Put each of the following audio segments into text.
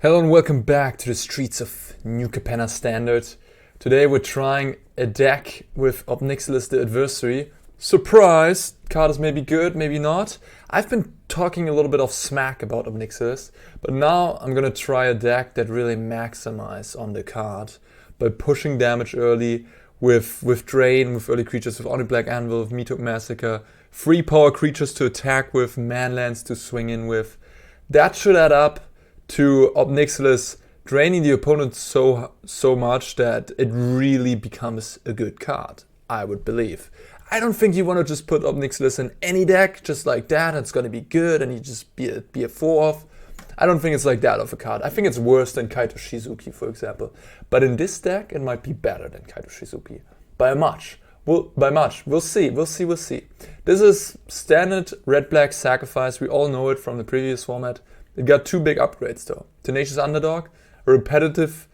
Hello and welcome back to the streets of New Capenna Standard. Today we're trying a deck with Ob Nixilis the Adversary. Surprise! Card is maybe good, maybe not. I've been talking a little bit of smack about Ob Nixilis, but now I'm gonna try a deck that really maximizes on the card by pushing damage early with Drain, with early creatures, with Oni-Cult Anvil, with Meathook Massacre, free power creatures to attack with, manlands to swing in with. That should add up to Ob Nixilis draining the opponent so much that it really becomes a good card, I would believe. I don't think you want to just put Ob Nixilis in any deck just like that, it's going to be good and you just be a 4-off. I don't think it's like that of a card. I think it's worse than Kaito Shizuki, for example. But in this deck, it might be better than Kaito Shizuki. By much. We'll see. This is standard red-black sacrifice. We all know it from the previous format. It got two big upgrades though. Tenacious Underdog, a repetitive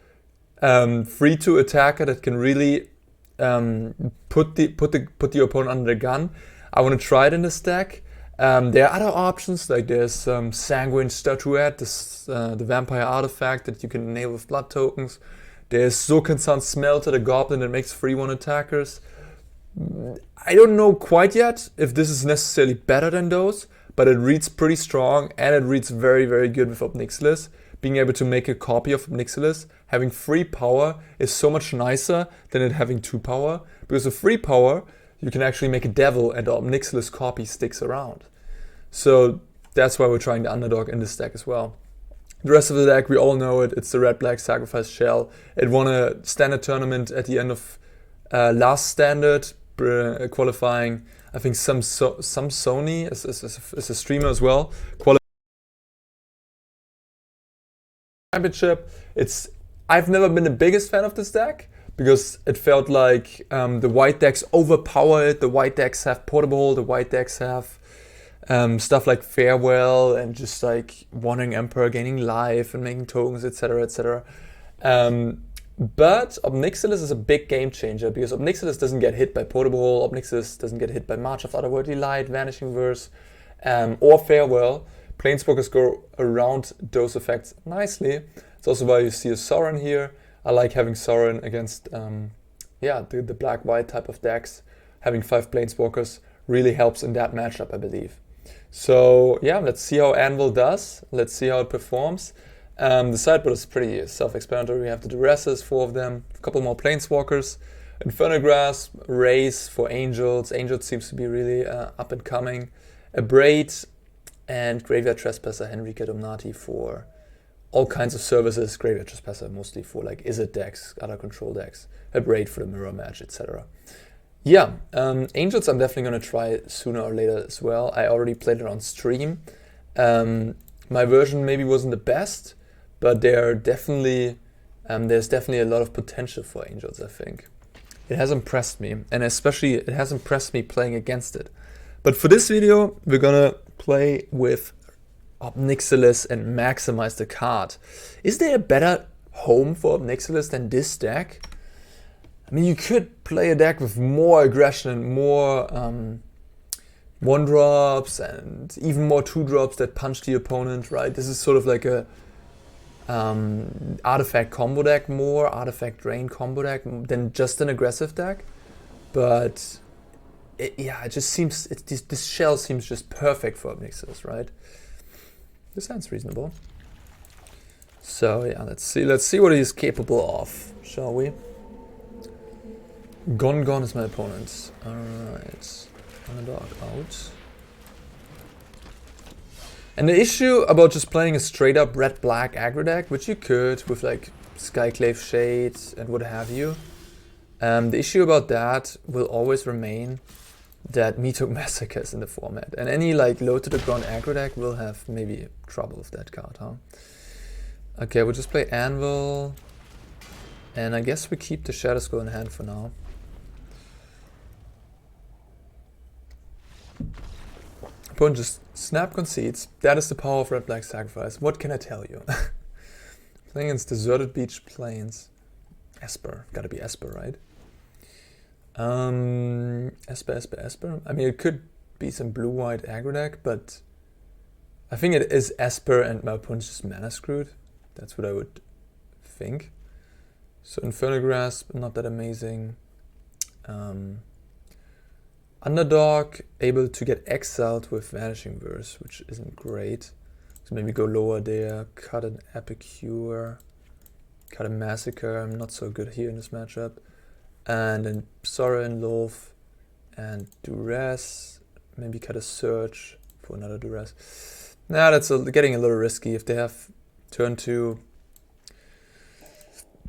free-to attacker that can really put the opponent under the gun. I want to try it in this deck. There are other options, like there's Sanguine Statuette, the vampire artifact that you can enable with blood tokens. There's Sokenzan Smelter, the goblin that makes 3/1 attackers. I don't know quite yet if this is necessarily better than those, but it reads pretty strong and it reads very, very good with Ob Nixilis. Being able to make a copy of Ob Nixilis, having 3 power is so much nicer than it having 2 power, because with 3 power, you can actually make a devil and the Ob Nixilis copy sticks around. So that's why we're trying the Underdog in this deck as well. The rest of the deck, we all know it, it's the red-black sacrifice shell. It won a standard tournament at the end of last standard, qualifying, I think some Sony is a streamer as well. Championship. I've never been the biggest fan of this deck because it felt like the white decks overpower it. The white decks have portable. The white decks have stuff like Farewell and just like Wandering Emperor gaining life and making tokens, etc., etc. But Ob Nixilis is a big game changer because Ob Nixilis doesn't get hit by Portable, Ob Nixilis doesn't get hit by March of Otherworldly Light, Vanishing Verse, or Farewell. Planeswalkers go around those effects nicely. It's also why you see a Sorin here. I like having Sorin against the black-white type of decks. Having 5 Planeswalkers really helps in that matchup, I believe. So yeah, let's see how Anvil does. Let's see how it performs. The sideboard is pretty self-explanatory. We have the Duresses, 4 of them, a couple more Planeswalkers, Infernal Grasp, Raise for Angels. Angels seems to be really up and coming. A Braid and Graveyard Trespasser, Henrika Domnati for all kinds of services. Graveyard Trespasser mostly for like Izzet decks, other control decks. A Braid for the mirror match, etc. Yeah, Angels I'm definitely going to try sooner or later as well. I already played it on stream. My version maybe wasn't the best, but there's definitely a lot of potential for Angels, I think. It has impressed me, and especially it has impressed me playing against it. But for this video, we're gonna play with Ob Nixilis and maximize the card. Is there a better home for Ob Nixilis than this deck? I mean, you could play a deck with more aggression and more 1-drops and even more 2-drops that punch the opponent, right? This is sort of like a artifact combo deck, more artifact drain combo deck than just an aggressive deck. But it just seems, this shell seems just perfect for Ob Nixilis, right? This sounds reasonable. So yeah, let's see what he's capable of, shall we? Gone is my opponent. Alright. Underdog out. And the issue about just playing a straight up red-black aggro deck, which you could with like Skyclave Shade and what have you, the issue about that will always remain that Meathook Massacre is in the format. And any like low to the ground aggro deck will have maybe trouble with that card, huh? Okay, we'll just play Anvil. And I guess we keep the Shatterskull in hand for now. Opponent just snap concedes. That is the power of red-black sacrifice. What can I tell you? Playing against Deserted Beach Plains. Esper. Gotta be Esper, right? Esper. I mean, it could be some blue-white aggro deck, but I think it is Esper and my opponent's just mana screwed. That's what I would think. So Infernal Grasp, not that amazing. Underdog, able to get exiled with Vanishing Verse, which isn't great. So maybe go lower there, cut an Epicure, cut a Massacre. I'm not so good here in this matchup. And then Sorin, Lolth, and Duress. Maybe cut a Surge for another Duress. Nah, that's getting a little risky. If they have turn 2,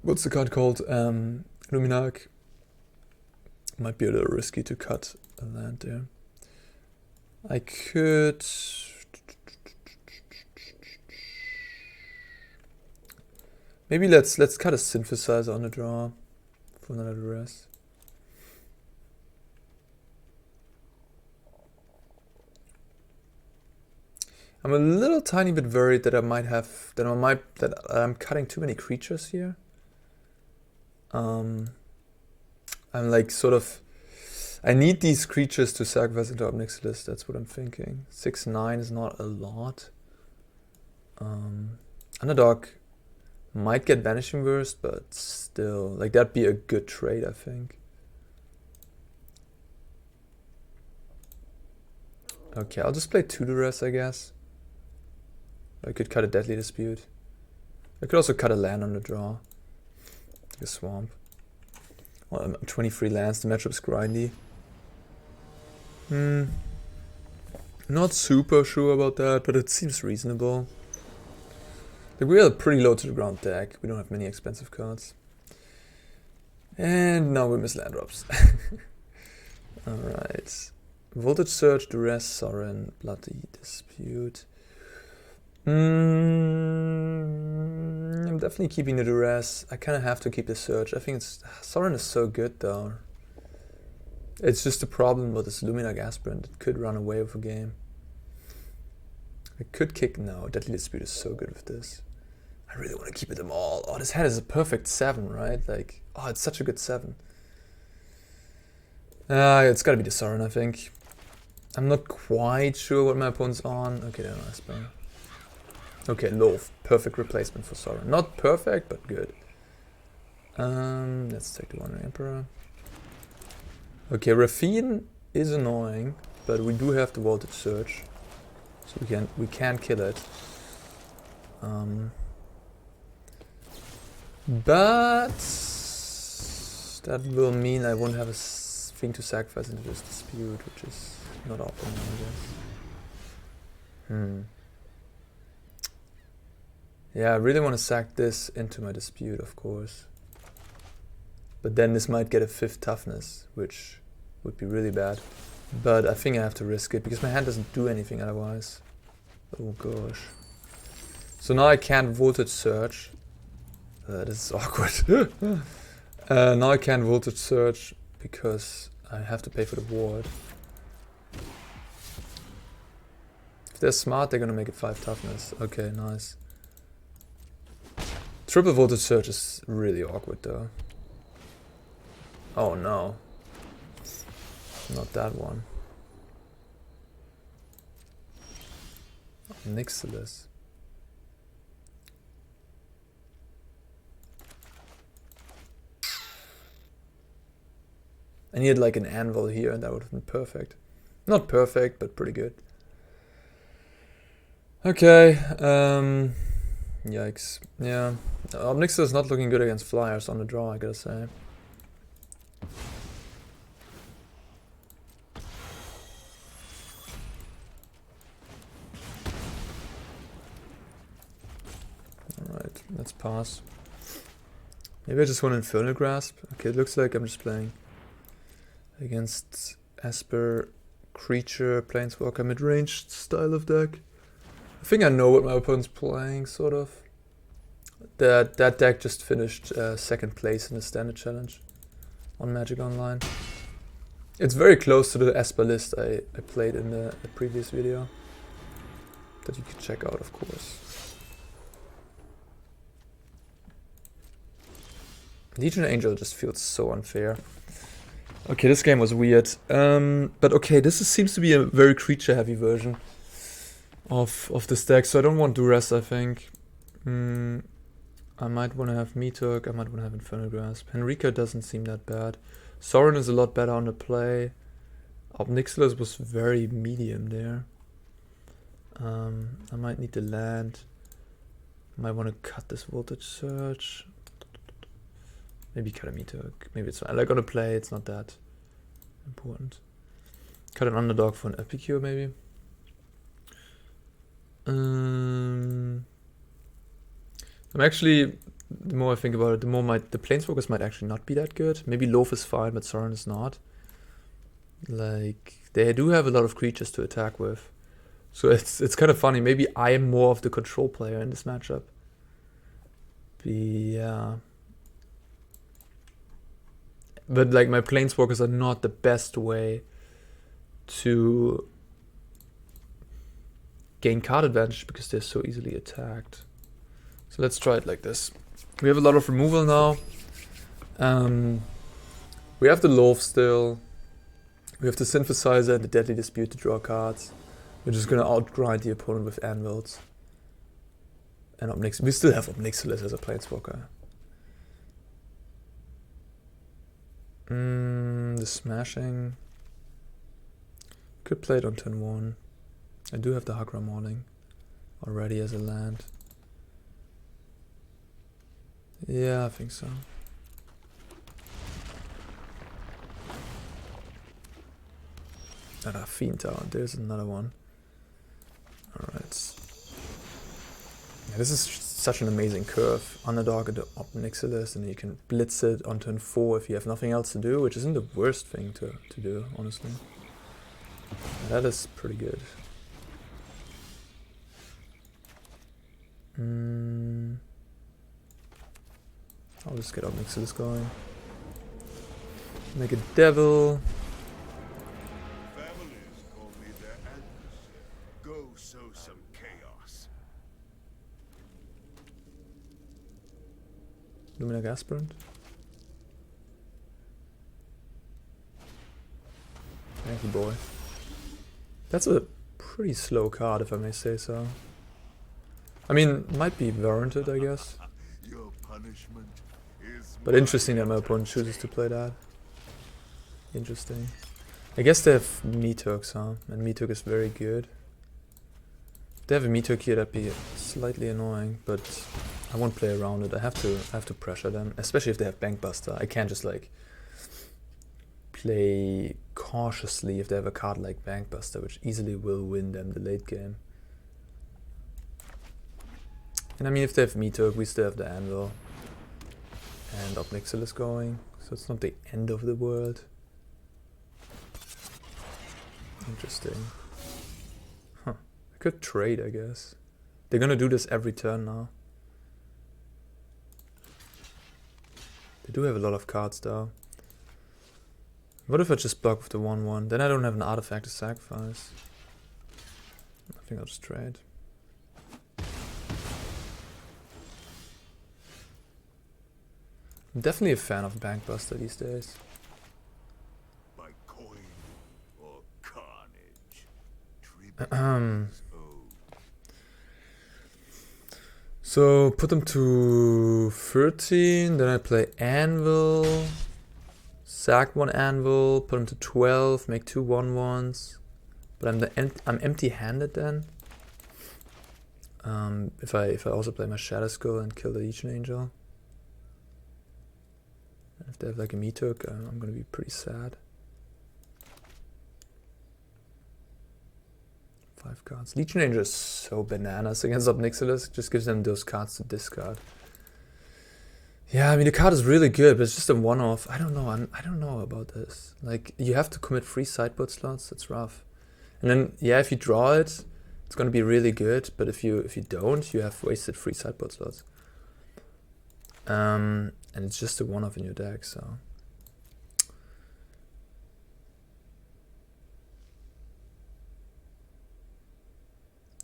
what's the card called? Luminarch. Might be a little risky to cut a land there. I could... Maybe let's cut a Synthesizer on the draw for another Duress. I'm a little tiny bit worried that I'm cutting too many creatures here. I'm like sort of, I need these creatures to sacrifice into Ob Nixilis. That's what I'm thinking. 6/9 is not a lot. Underdog might get Vanishing Verse, but still, like that'd be a good trade, I think. Okay, I'll just play 2 Duress, I guess. I could cut a Deadly Dispute. I could also cut a land on the draw. Like a Swamp. Well, 23 lands, the matchup's grindy. Not super sure about that, but it seems reasonable. Like, we are pretty low to the ground deck. We don't have many expensive cards. And now we miss land drops. Alright. Voltage Surge, Duress, Sorin, Bloody Dispute. I'm definitely keeping the Duress. I kind of have to keep the Surge. I think Sorin is so good though. It's just a problem with this Luminarch Aspirant. It could run away with a game. I could kick now. Deadly Dispute is so good with this. I really want to keep it them all. Oh, this hand is a perfect 7, right? Like, oh, it's such a good 7. It's gotta be the Sorin, I think. I'm not quite sure what my opponent's on. Okay, they're not Aspirant. Okay, Lolth. Perfect replacement for Sorin. Not perfect, but good. Let's take the Wandering Emperor. Okay, Raffine is annoying, but we do have the Voltage Surge. So we can kill it. But that will mean I won't have a thing to sacrifice into this dispute, which is not optimal, I guess. Yeah, I really want to sack this into my dispute, of course. But then this might get a 5th toughness, which would be really bad. But I think I have to risk it, because my hand doesn't do anything otherwise. Oh gosh. So now I can't Voltage Surge. This is awkward. Now I can't Voltage Surge, because I have to pay for the ward. If they're smart, they're gonna make it 5 toughness. Okay, nice. Triple Voltage Surge is really awkward though. Oh no. Not that one. Ob Nixilis. I needed like an anvil here and that would have been perfect. Not perfect, but pretty good. Okay, yikes. Yeah. Ob Nixilis is not looking good against flyers on the draw, I gotta say. Alright, let's pass. Maybe I just want Infernal Grasp. Okay, it looks like I'm just playing against Esper, Creature, Planeswalker, mid-range style of deck. I think I know what my opponent's playing, sort of. That deck just finished 2nd place in the Standard Challenge on Magic Online. It's very close to the Esper list I played in the previous video. That you can check out, of course. Legion Angel just feels so unfair. Okay, this game was weird. But okay, this seems to be a very creature-heavy version of this deck, so I don't want Duress, I think. I might want to have Meathook, I might want to have Infernal Grasp. Henrika doesn't seem that bad. Sorin is a lot better on the play. Ob Nixilis was very medium there. I might need the land. I might want to cut this Voltage Surge. Maybe cut a Meathook. Maybe it's fine. Like on a play, it's not that important. Cut an Underdog for an Epicure, maybe. I'm actually, the more I think about it, the more the Planeswalkers might actually not be that good. Maybe Lolth is fine, but Sorin is not. Like, they do have a lot of creatures to attack with. So it's kind of funny. Maybe I am more of the control player in this matchup. Yeah. But like, my Planeswalkers are not the best way to gain card advantage because they're so easily attacked. So let's try it like this. We have a lot of removal now. We have the Lolth still. We have the Synthesizer and the Deadly Dispute to draw cards. We're just gonna outgrind the opponent with Anvils. And Ob Nixilis. We still have Ob Nixilis as a Planeswalker. The Smashing. Could play it on turn 1. I do have the Hagra Mauling already as a land. Yeah, I think so. Fiend Tower, there's another one. Alright. Yeah, this is such an amazing curve. Underdog into Ob Nixilis, and you can blitz it on turn 4 if you have nothing else to do, which isn't the worst thing to do, honestly. Yeah, that is pretty good. I'll just get Ob Nixilis going. Make a devil. Families call me their adversary. Go sow some chaos. Lumina Gasprint. Thank you, boy. That's a pretty slow card, if I may say so. I mean, might be warranted, I guess. Your punishment is But interesting that my opponent chooses to play that. Interesting. I guess they have Meathooks, huh? And Meathook is very good. If they have a Meathook here, that'd be slightly annoying, but I won't play around it. I have to pressure them, especially if they have Bankbuster. I can't just like play cautiously if they have a card like Bankbuster, which easily will win them the late game. And I mean, if they have Meathook, we still have the Anvil and Ob Nixilis going, so it's not the end of the world. Interesting. Huh. I could trade, I guess. They're gonna do this every turn now. They do have a lot of cards though. What if I just block with the 1/1? Then I don't have an artifact to sacrifice. I think I'll just trade. I'm definitely a fan of Bankbuster these days. by coin or carnage. So put them to 13, then I play Anvil, sack 1 Anvil, put them to 12, make 2 1/1s. But I'm empty-handed then. If I also play my Shatterskull and kill the Legion Angel. If they have like a Meathook, I'm gonna be pretty sad. 5 cards. Legion Angel is so bananas against Ob Nixilis. Just gives them those cards to discard. Yeah, I mean the card is really good, but it's just a one-off. I don't know. I don't know about this. Like, you have to commit 3 sideboard slots. That's rough. And then yeah, if you draw it, it's gonna be really good. But if you don't, you have wasted 3 sideboard slots. And it's just a one-off in your deck, so.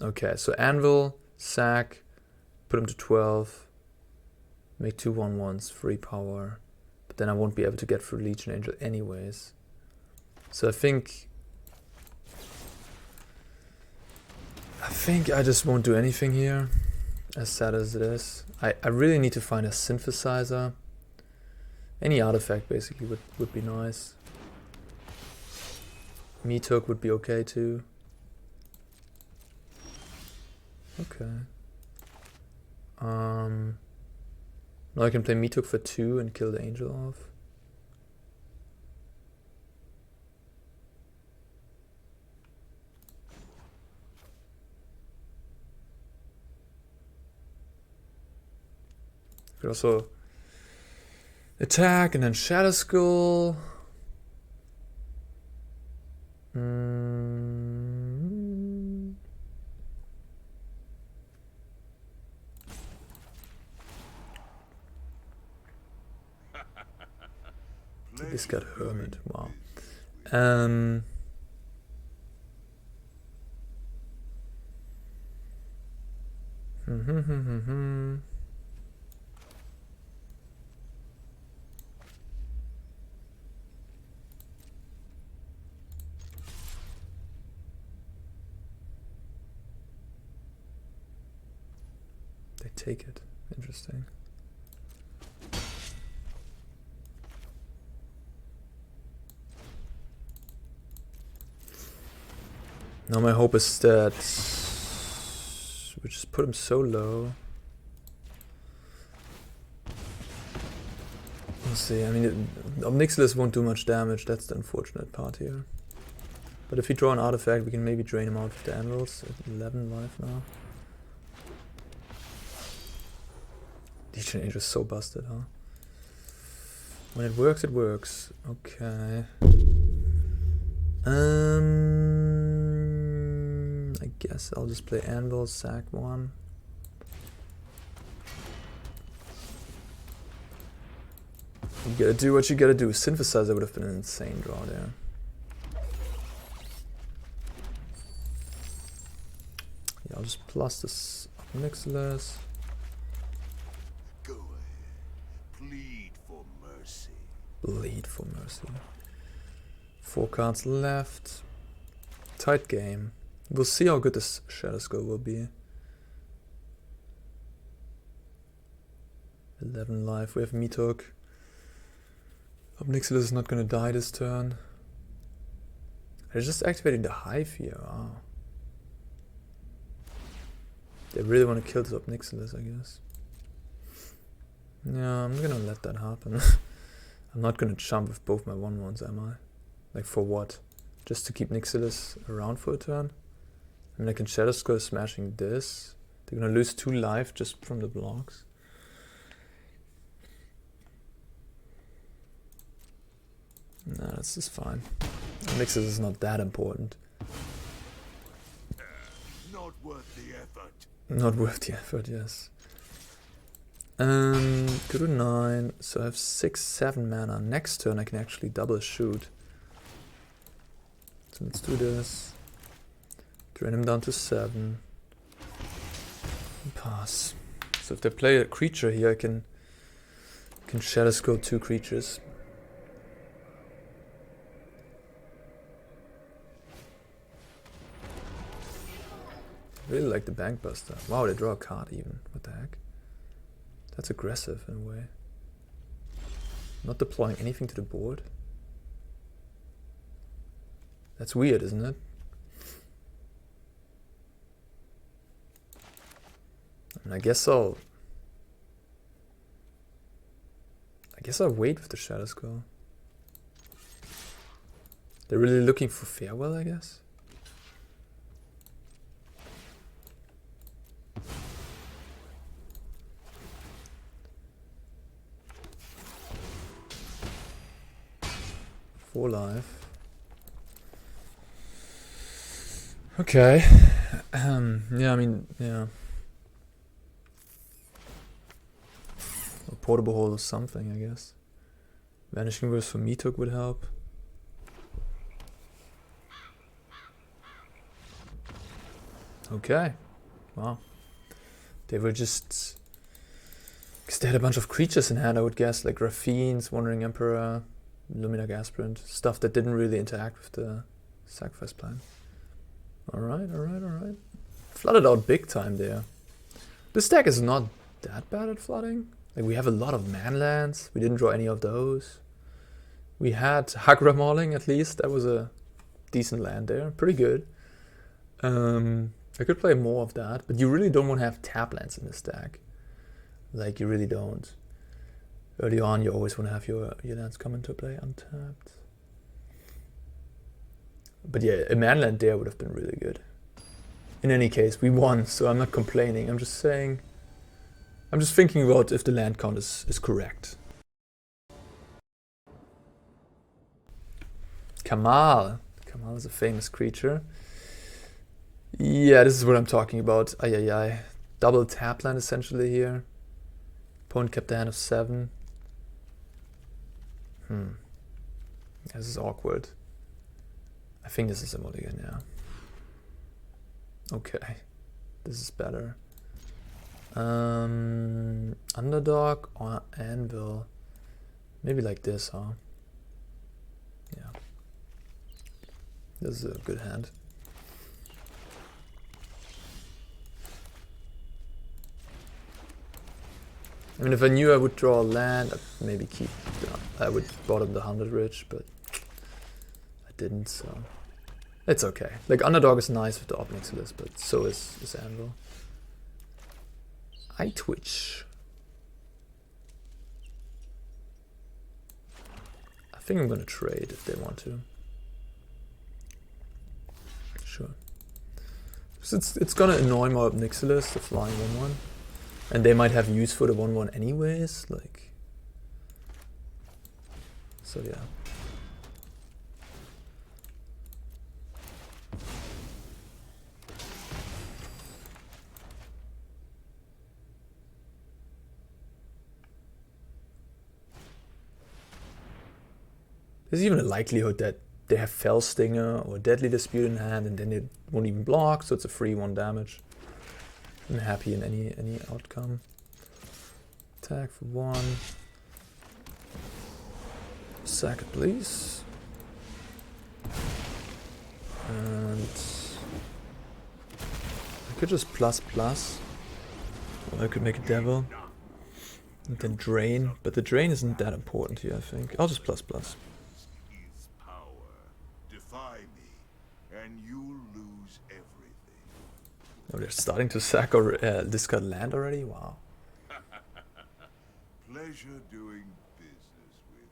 Okay, so Anvil, sack, put him to 12, make 2 1/1s, free power, but then I won't be able to get through Legion Angel anyways. So I think I just won't do anything here, as sad as it is. I really need to find a synthesizer. Any artifact basically would be nice. Meathook would be okay too. Okay. Now I can play Meathook for 2 and kill the angel off. Could also attack and then Shatterskull. This got Hermit. Wow. They take it. Interesting. Now my hope is that we just put him so low. We'll see. I mean, Ob Nixilis won't do much damage. That's the unfortunate part here. But if we draw an artifact, we can maybe drain him out with the anvils. At 11 life now. Legion Age is so busted, huh? When it works, it works. Okay. I guess I'll just play Anvil, sack 1. You gotta do what you gotta do. Synthesizer would have been an insane draw there. Yeah, I'll just plus this Ob Nixilis. Go ahead. Plead for mercy. Bleed for mercy. 4 cards left. Tight game. We'll see how good this Shatterskull will be. 11 life. We have Meathook. Ob Nixilis is not gonna die this turn. They're just activating the Hive here. Wow. They really want to kill this Ob Nixilis, I guess. Yeah, I'm gonna let that happen. I'm not gonna jump with both my 1/1s, am I? Like for what? Just to keep Nixilis around for a turn? I mean, I can Shatterskull Smashing this. They're gonna lose 2 life just from the blocks. Nah, this is fine. Nixilis is not that important. Not worth the effort. Not worth the effort, yes. Go to 9, so I have 6, 7 mana. Next turn I can actually double shoot. So let's do this. Drain him down to 7. And pass. So if they play a creature here, I can Shatterskull 2 creatures. Really like the Bankbuster. Wow, they draw a card even. What the heck? That's aggressive in a way. Not deploying anything to the board. That's weird, isn't it? And I guess I'll wait with the Shatterskull. They're really looking for Farewell, I guess. For life. Okay. Yeah, I mean, yeah. A portable hole or something, I guess. Vanishing Verse for Meathook would help. Okay. Wow. They were just... Because they had a bunch of creatures in hand, I would guess, like Raffines, Wandering Emperor, Luminar Gasprint, stuff that didn't really interact with the sacrifice plan. Alright, alright, alright. Flooded out big time there. This deck is not that bad at flooding. Like, we have a lot of man lands. We didn't draw any of those. We had Hagra Mauling at least. That was a decent land there. Pretty good. I could play more of that, but you really don't want to have tap lands in this deck. Like, you really don't. Early on, you always want to have your lands come into play untapped. But yeah, a man land there would have been really good. In any case, we won, so I'm not complaining. I'm just saying... I'm just thinking about if the land count is correct. Kamal. Kamal is a famous creature. Yeah, this is what I'm talking about. Ay. Double tap land essentially here. Opponent kept a hand of 7. This is awkward. I think this is a mulligan, yeah. Okay. This is better. Underdog or Anvil. Maybe like this, huh? Yeah. This is a good hand. I mean, if I knew I would draw a land, I'd maybe keep... I would bottom the 100 Ridge, but I didn't, so... It's okay. Like, Underdog is nice with the Ob Nixilis, but so is Anvil. Eye Twitch. I think I'm gonna trade if they want to. Sure. It's gonna annoy my Ob Nixilis, the flying 1/1. And they might have use for the 1/1 anyways, like... So yeah. There's even a likelihood that they have Fell Stinger or Deadly Dispute in hand and then they won't even block, so it's a free 1 damage. I'm happy in any outcome. Attack for 1. Sack it, please. And I could just plus. Or I could make a devil. And then drain. But the drain isn't that important here, I think. I'll just plus. Is power. Defy me, and you'll lose everything. Oh, they're starting to sack or discard land already? Wow. Pleasure doing business with you.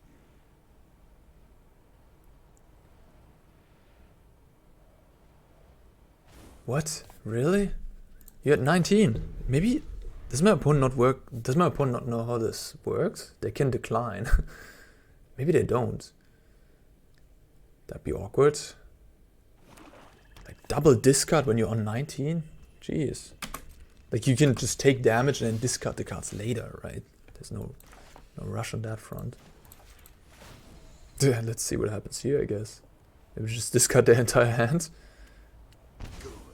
What? Really? You're at 19. Maybe does my opponent not work? Does my opponent not know how this works? They can decline. Maybe they don't. That'd be awkward. Like double discard when you're on 19? Jeez. Like you can just take damage and then discard the cards later, right? There's no rush on that front. Yeah, let's see what happens here, I guess. Maybe just discard their entire hand.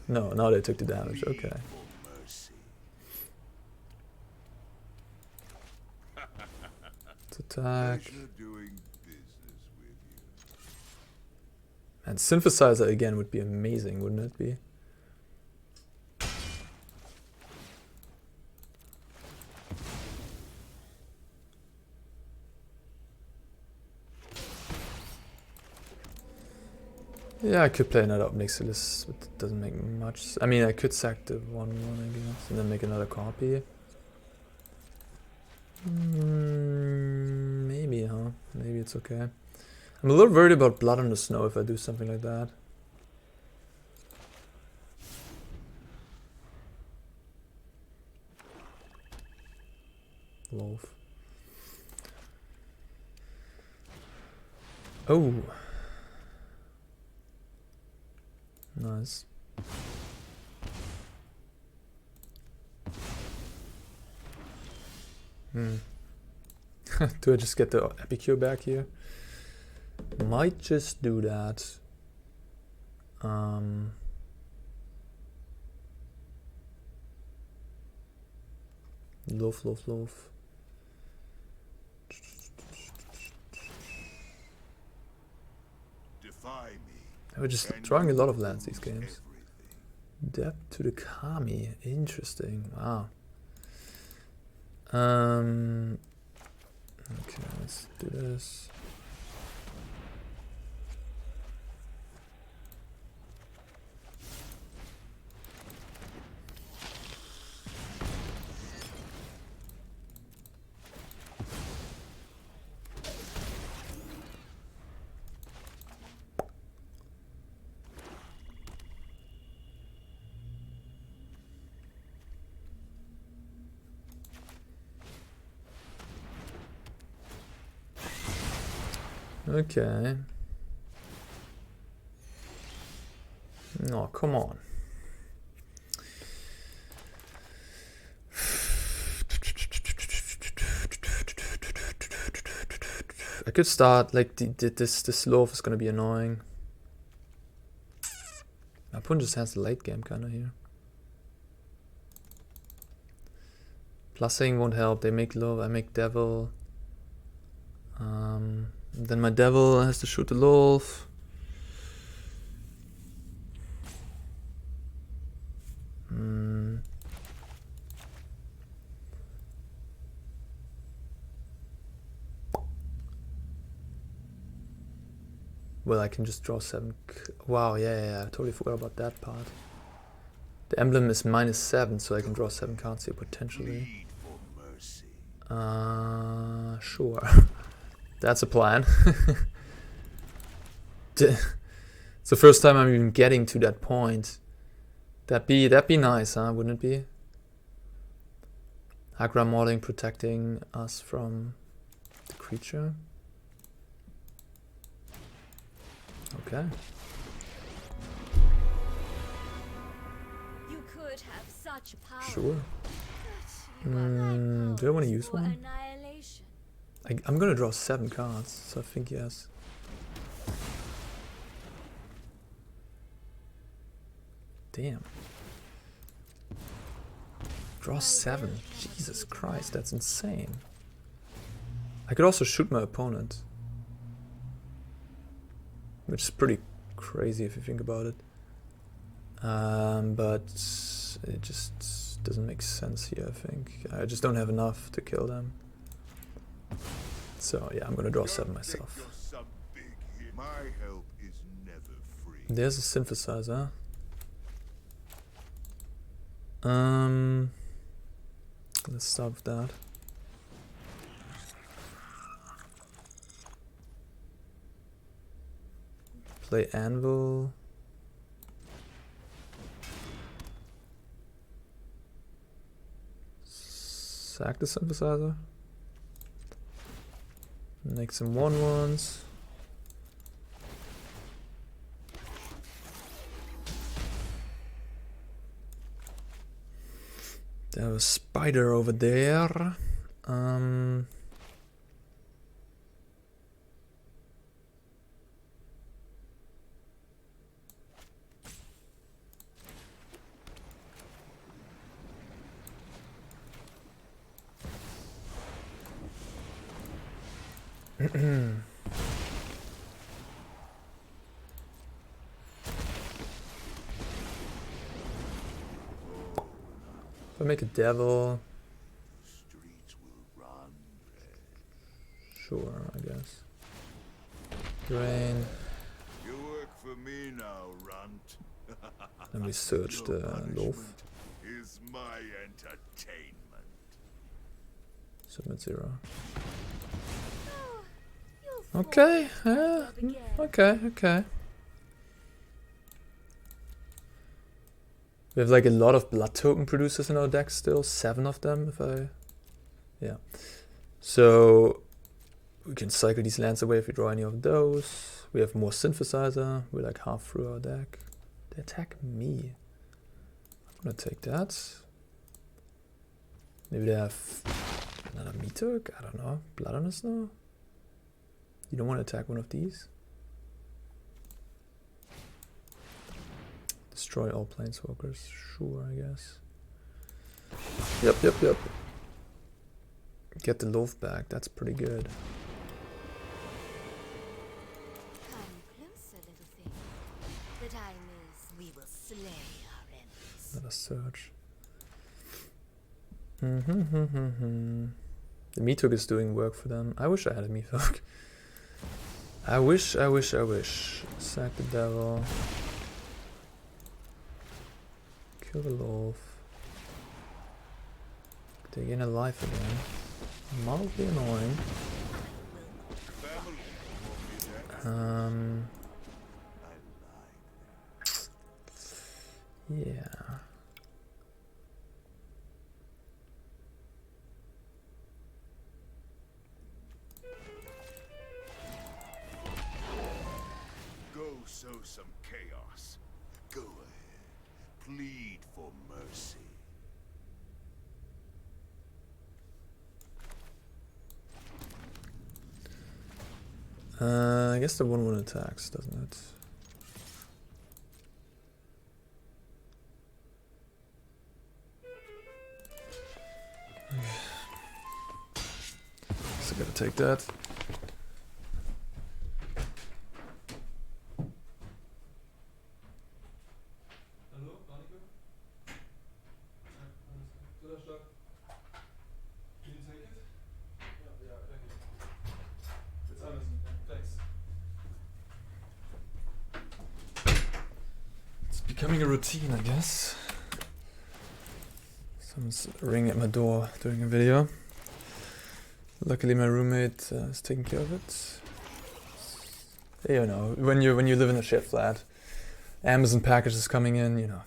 No, now they took the damage, okay. Let's attack. And Synthesizer again would be amazing, wouldn't it be? Yeah, I could play another Ob Nixilis, but it doesn't make much. I mean, I could sack the 1/1, I guess, and then make another copy. Maybe, huh? Maybe it's okay. I'm a little worried about Blood on the Snow if I do something like that. Lolth. Oh. Nice. Do I just get the Epicure back here? Might just do that. Lolth. Defy me. We're just drawing a lot of lands these games. Depth to the Kami. Interesting. Wow. Okay, let's do this. Okay. No, come on. I could start like this Lolth is gonna be annoying. My opponent just has the late game kinda here. Plusing won't help. They make Lolth, I make Devil. Then my Devil has to shoot the Lolth. Well, I can just draw 7. Wow, yeah, I totally forgot about that part. The emblem is -7, so I can draw 7 cards here potentially. Sure. That's a plan. It's the first time I'm even getting to that point. That'd be nice, huh? Wouldn't it be? Hagra Mauling protecting us from the creature. Okay. You could have such power. Sure. Do I want to use one? I'm gonna draw 7 cards, so I think yes. Damn. Draw 7. Jesus Christ, that's insane. I could also shoot my opponent, which is pretty crazy if you think about it. But it just doesn't make sense here, I think. I just don't have enough to kill them. So yeah, I'm gonna draw 7 myself. My help is never free. There's a synthesizer. Let's start with that. Play Anvil. Sack the synthesizer. Make some 1/1s. There was a spider over there. If I make a devil, Streets will run red. sure, I guess. Drain. You work for me now, Runt. Then we search the Lolth. Is my entertainment. Submit 0. Okay, yeah, okay. We have like a lot of blood token producers in our deck still, 7 of them yeah. So we can cycle these lands away if we draw any of those. We have more synthesizer, we're like half through our deck. They attack me. I'm gonna take that. Maybe they have another Meathook, I don't know. Blood on the Snow? You don't want to attack one of these? Destroy all planeswalkers. Sure, I guess. Yep. Get the Lolth back. That's pretty good. Come closer, little thing. The time is we will slay our enemies. Another search. The Meathook is doing work for them. I wish I had a Meathook. I wish. Sack the devil. Kill the Lolth. They gain a life again. Mildly annoying. Yeah. Go sow some chaos. Go ahead. Plead for mercy. I guess the 1/1 attacks, doesn't it? So I gotta take that. Becoming a routine, I guess. Someone's ringing at my door during a video. Luckily, my roommate is taking care of it. You know, when you live in a shared flat, Amazon packages coming in. You know,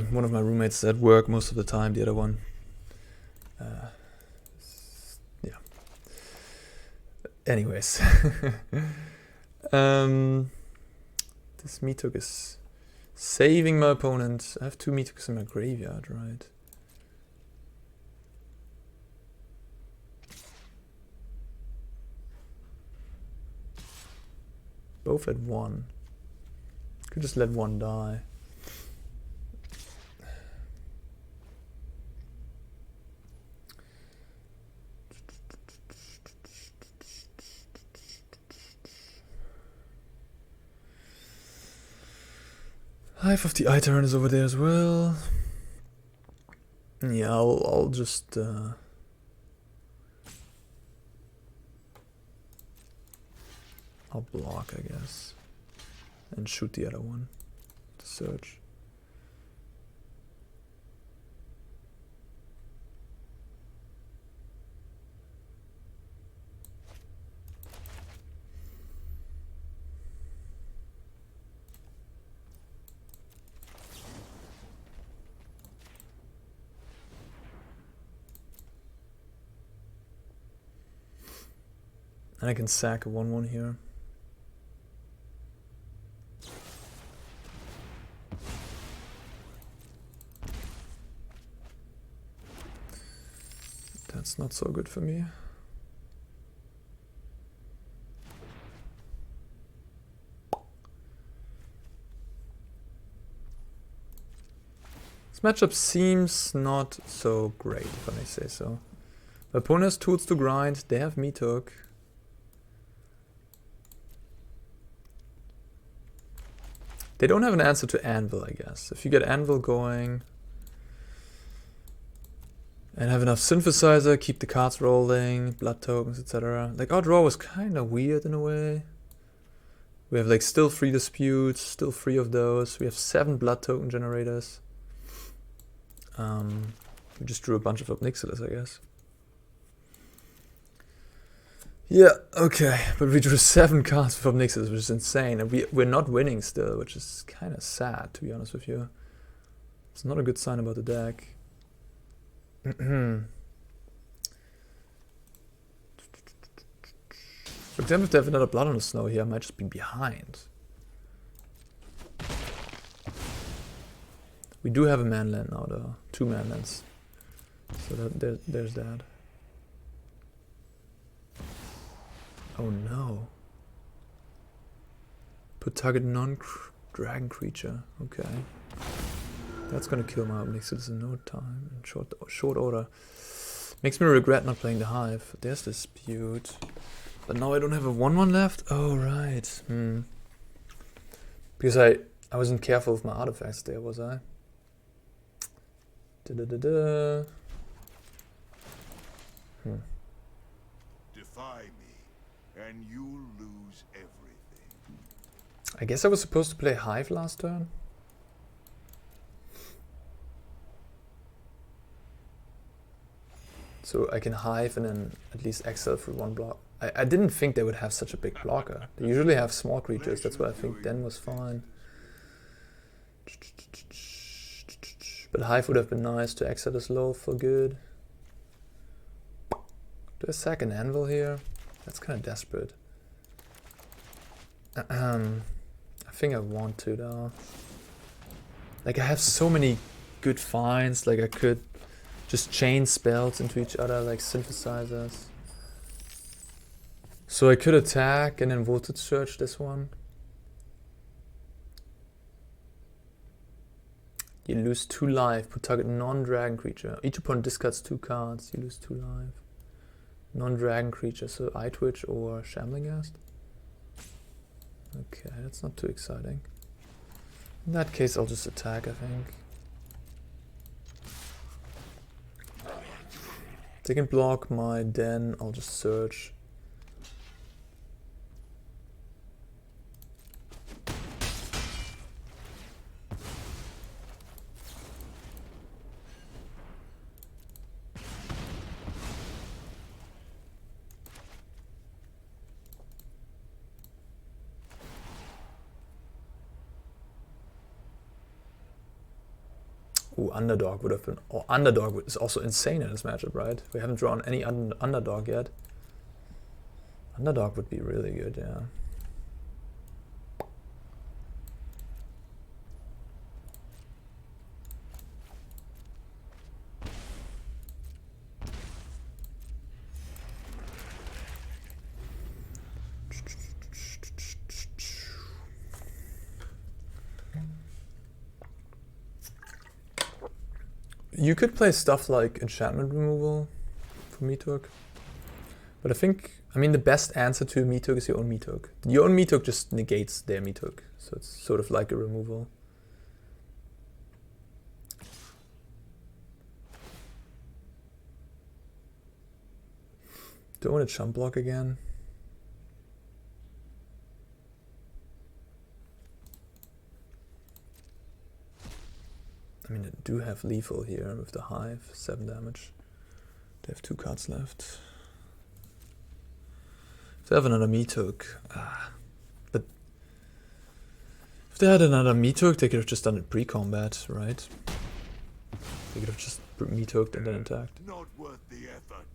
one of my roommates is at work most of the time. The other one, yeah. Anyways. This Meathook is saving my opponent. I have 2 Meathooks in my graveyard, right? Both at 1. Could just let one die. Hive of the Eye Tyrant is over there as well. Yeah, I'll just I'll block, I guess, and shoot the other one to search. And I can sack a 1/1 here. That's not so good for me. This matchup seems not so great, if I may say so. My opponent has tools to grind, they have Meathook. They don't have an answer to Anvil, I guess. If you get Anvil going and have enough Synthesizer, keep the cards rolling, blood tokens, etc. Like, our draw was kind of weird in a way. We have like still 3 disputes, still 3 of those. We have 7 blood token generators. We just drew a bunch of Ob Nixilis, I guess. Yeah, okay, but we drew 7 cards with Ob Nixilis, which is insane, and we're not winning still, which is kind of sad, to be honest with you. It's not a good sign about the deck. For example, if they have another Blood on the Snow here, I might just be behind. We do have a manland now, though. 2 manlands. So there's that. Oh no. Put target non-dragon creature. Okay. That's gonna kill my Ob Nixilis in no time. In short order. Makes me regret not playing the Hive. There's dispute. But now I don't have a 1/1 left? Oh right. Because I wasn't careful with my artifacts there, was I? Da-da-da-da. Defy me, and you'll lose everything. I guess I was supposed to play Hive last turn. So I can Hive and then at least exile for one block. I didn't think they would have such a big blocker. They usually have small creatures, that's why I think Den was fine. But Hive would have been nice to exile this Lolth for good. Do I sack an Anvil here? That's kind of desperate. I think I want to though. Like I have so many good finds, like I could just chain spells into each other like synthesizers. So I could attack and then Voltage Surge this one. You lose 2 life, put target non-dragon creature. Each opponent discards 2 cards, you lose 2 life. Non-dragon creature, so Eye Twitch or Shambling Ghast. Okay, that's not too exciting. In that case, I'll just attack, I think. They can block my Den, I'll just search. Ooh, Underdog would have been... Oh, Underdog is also insane in this matchup, right? We haven't drawn any Underdog yet. Underdog would be really good, yeah. You could play stuff like enchantment removal for Meathook. But I think, I mean, the best answer to Meathook is your own Meathook. Your own Meathook just negates their Meathook. So it's sort of like a removal. Do I want to chump block again? I mean, I do have lethal here with the Hive, 7 damage. They have 2 cards left. If they have another Meathook, but if they had another Meathook, they could have just done it pre-combat, right? They could have just Meathooked and then attacked. Not worth the effort.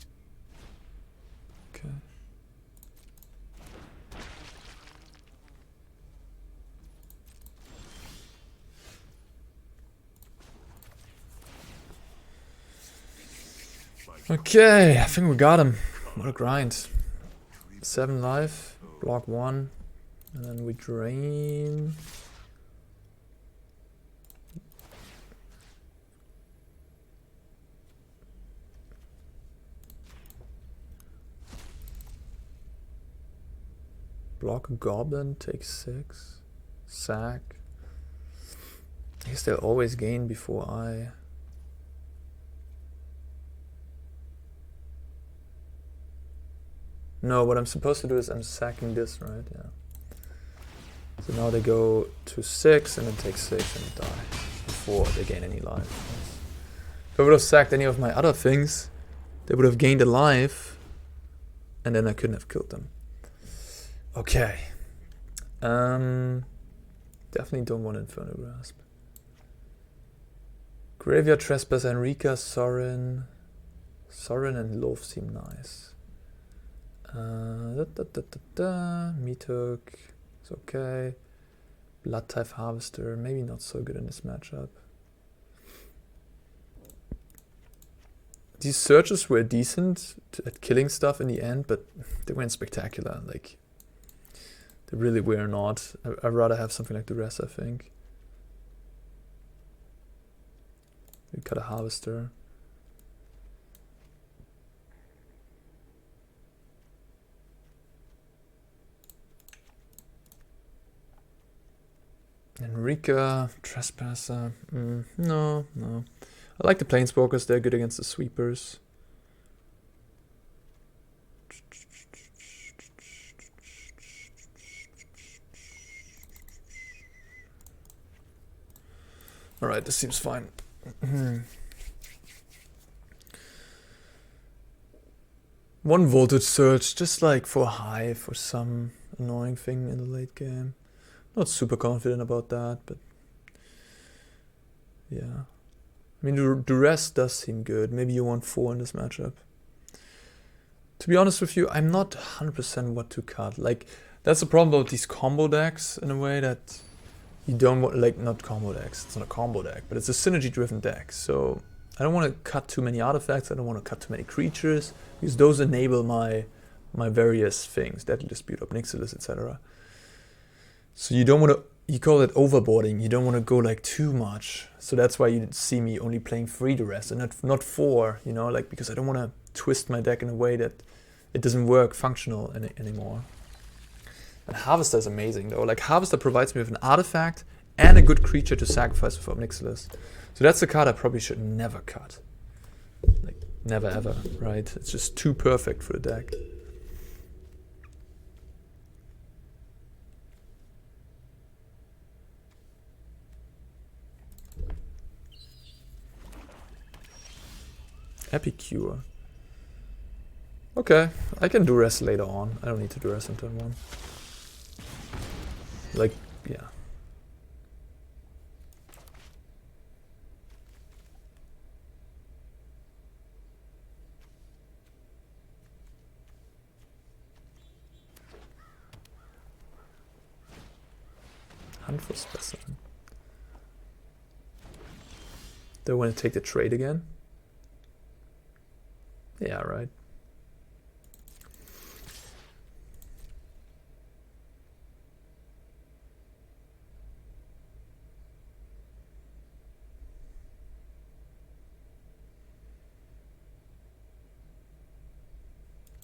Okay. Okay, I think we got him. What a grind. 7 life, block 1, and then we drain. Block a goblin, take 6. Sack. I guess they'll always gain before I... No, what I'm supposed to do is I'm sacking this, right? Yeah. So now they go to 6 and then take 6 and die before they gain any life. If I would have sacked any of my other things, they would have gained a life and then I couldn't have killed them. Okay. Definitely don't want Infernal Grasp. Graveyard Trespass, Enrika, Sorin. Sorin and Lolth seem nice. Meathook is okay. Bloodtithe Harvester, maybe not so good in this matchup. These searches were decent at killing stuff in the end, but they weren't spectacular. Like, they really were not. I'd rather have something like Duress, I think. We cut a Harvester. Enrika, Trespasser, no. I like the Planeswalkers, they're good against the sweepers. Alright, this seems fine. One voltage surge, just like for Hive or some annoying thing in the late game. Not super confident about that, but yeah. I mean, Duress does seem good. Maybe you want 4 in this matchup. To be honest with you, I'm not 100% what to cut. Like, that's the problem about these combo decks in a way that you don't want, like, not combo decks. It's not a combo deck, but it's a synergy-driven deck. So I don't want to cut too many artifacts. I don't want to cut too many creatures because those enable my various things, Deadly Dispute, Ob Nixilis, etc. So you don't want to. You call it overboarding. You don't want to go like too much. So that's why you see me only playing 3 Duress and not 4. You know, like because I don't want to twist my deck in a way that it doesn't work functional anymore. And Harvester is amazing though. Like Harvester provides me with an artifact and a good creature to sacrifice with Ob Nixilis. So that's a card I probably should never cut. Like never ever, right? It's just too perfect for the deck. Epicure. Okay, I can Duress later on. I don't need to Duress on turn 1. Like, yeah. Hunt for specimen. Do I want to take the trade again? Yeah, right.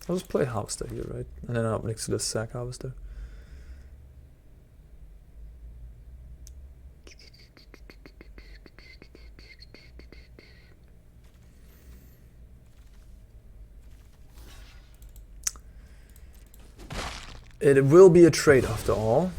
I'll just play Harvester here, right? And then up next to the Sack Harvester. It will be a trade after all.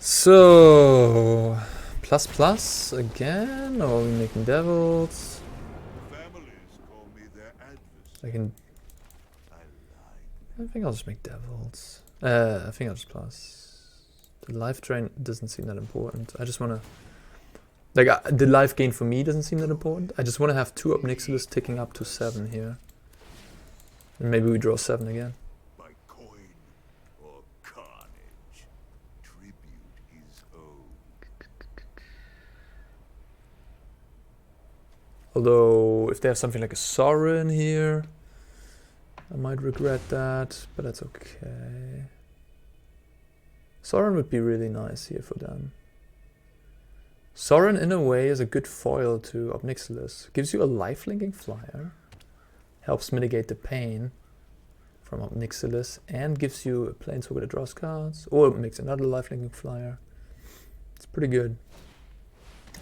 So, plus again, or are we making devils? Families call me their adversary. I can. I like I think I'll just make devils. I think I'll just plus. The life drain doesn't seem that important. I just wanna. Like, the life gain for me doesn't seem that important. I just wanna have 2 Ob Nixilis ticking up to 7 here. And maybe we draw 7 again. by coin or carnage. Tribute is owed. Although, if they have something like a Sorin here, I might regret that, but that's okay. Sorin would be really nice here for them. Sorin, in a way, is a good foil to Ob Nixilis. Gives you a life-linking flyer, helps mitigate the pain from Ob Nixilis, and gives you a planeswalker that draws cards, or makes another life-linking flyer. It's pretty good.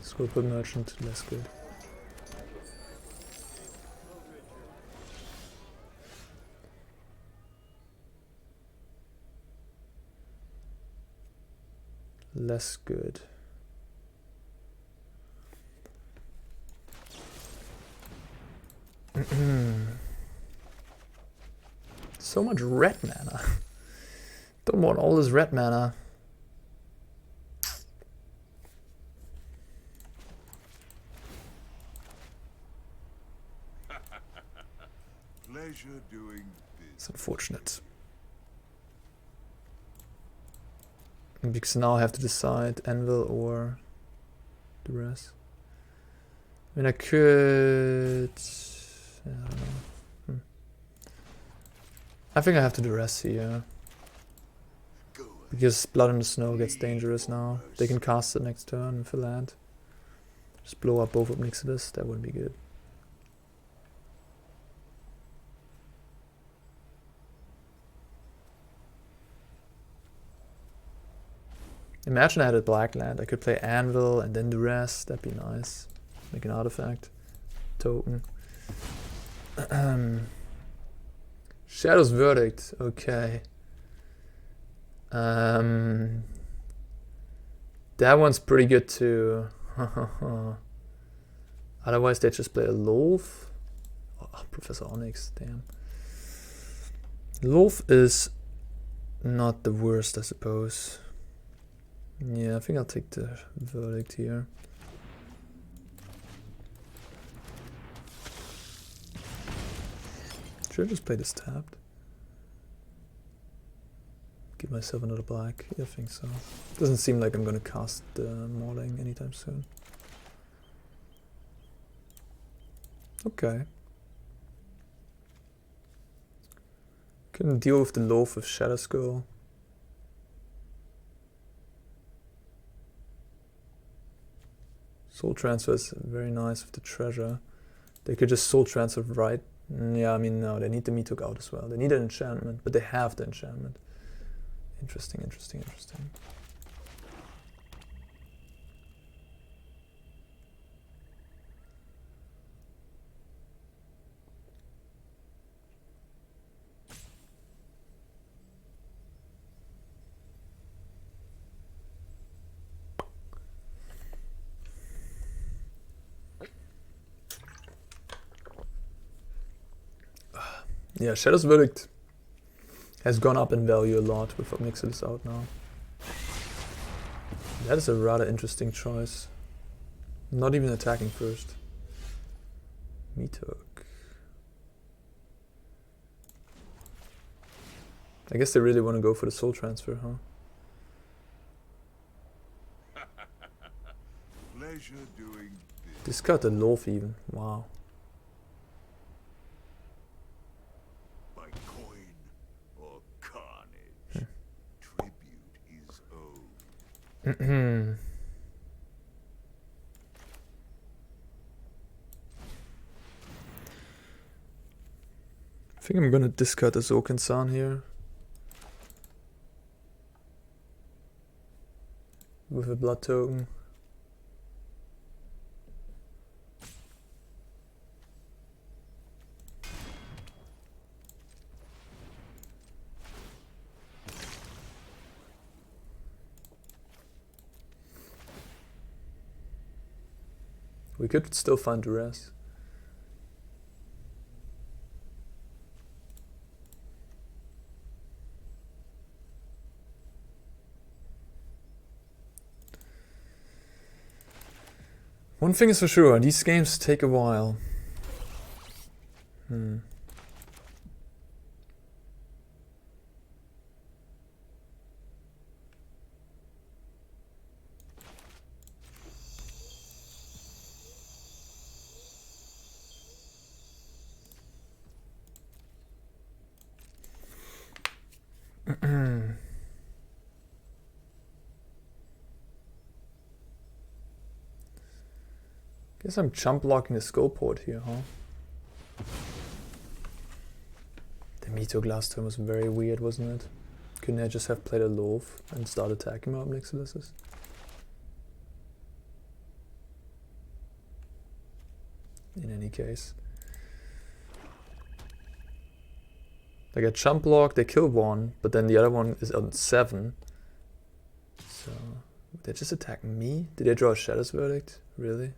Scorpio Merchant, less good. Less good. So much red mana. Don't want all this red mana. Pleasure doing It's business. unfortunate. Because now I have to decide Anvil or Duress. I mean, I could... I don't know. I think I have to Duress here. Because Blood in the Snow gets dangerous now. They can cast it next turn with a land. Just blow up both Ob Nixilis, that wouldn't be good. Imagine I had a black land. I could play Anvil and then Duress, that'd be nice. Make an artifact. Token. Shadow's Verdict, okay. That one's pretty good too. Otherwise they just play a Lolth. Oh, Professor Onyx, damn. Lolth is not the worst, I suppose. Yeah, I think I'll take the Verdict here. Should I just play this tapped? Give myself another black. Yeah, I think so. Doesn't seem like I'm gonna cast Mauling anytime soon. Okay. Can deal with the Lolth with Shatterskull. Soul Transfer is very nice with the treasure. They could just Soul Transfer right. Yeah, I mean, no, they need the Meathook out as well. They need an enchantment, but they have the enchantment. Interesting, interesting, interesting. Yeah, Shadow's Verdict has gone up in value a lot with Ob Nixilis out now. That is a rather interesting choice. Not even attacking first. Meathook. I guess they really want to go for the soul transfer, huh? Pleasure doing this. Discard the Lolth even. Wow. I think I'm gonna discard the Sokenzan here. With a blood token. We could still find Duress. One thing is for sure, these games take a while. Guess I'm jump blocking the skull port here, huh? The Meathook last turn was very weird, wasn't it? Couldn't I just have played a Lolth and start attacking my Ob Nixilis? In any case. Like a jump block, they kill one, but then the other one is on 7. So, they just attack me? Did they draw a Shadow's Verdict? Really?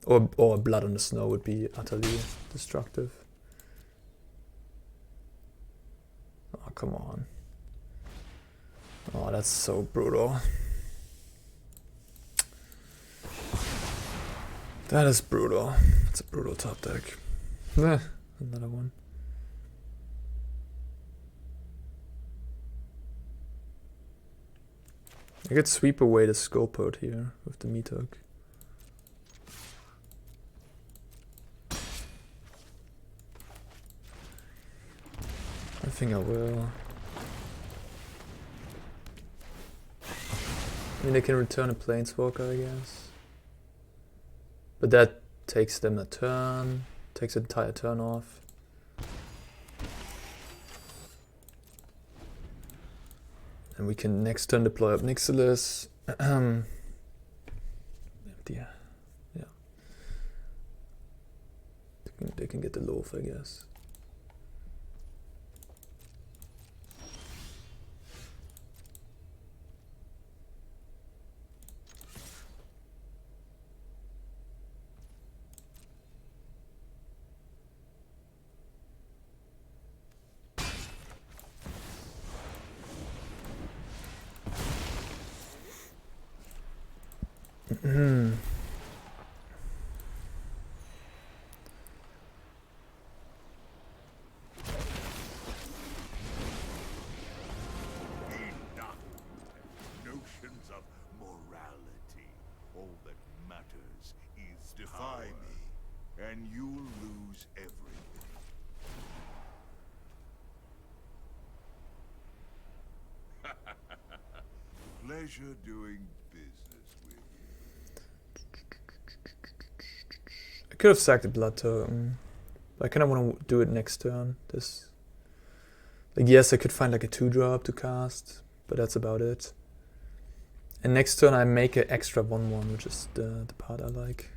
Or Blood on the Snow would be utterly destructive. Oh, come on. Oh, that's so brutal. That is brutal. It's a brutal top deck. Another one. I could sweep away the skull port here with the Meathook. think I will. I mean, they can return a Planeswalker, I guess. But that takes them a turn, takes an entire turn off. And we can next turn deploy Ob Nixilis. Yeah. They can get the Lolth, I guess. Notions of morality. All that matters is defy me, and you'll lose everything. Pleasure doing business with you. I could have sacked the Blood Totem. But I kind of want to do it next turn. This, like, yes, I could find like a 2-drop to cast, but that's about it. And next turn I make an extra 1/1, which is the part I like.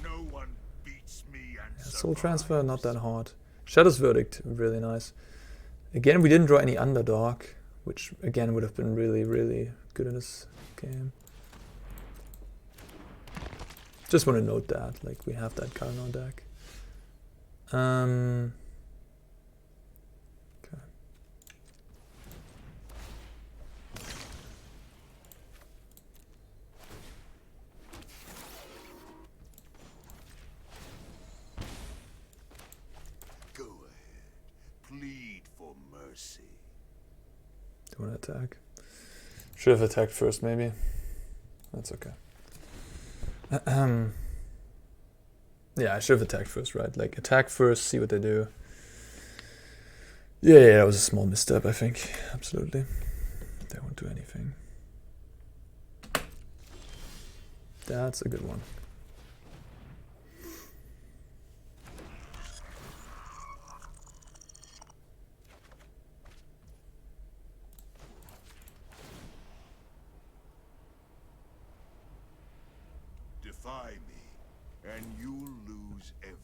No one beats me and Yeah, Soul Transfer, not that hard. Shadow's Verdict, really nice. Again, we didn't draw any Underdog, which again would have been really, really good in this game. Just want to note that, like, we have that card in our deck. Okay. Go ahead. Plead for mercy. Do you want to attack? Should have attacked first, maybe. That's okay. Yeah, I should have attacked first, right? Like, attack first, see what they do. Yeah, that was a small misstep, I think. Absolutely. They won't do anything. That's a good one. Defy me, and you'll lose everything.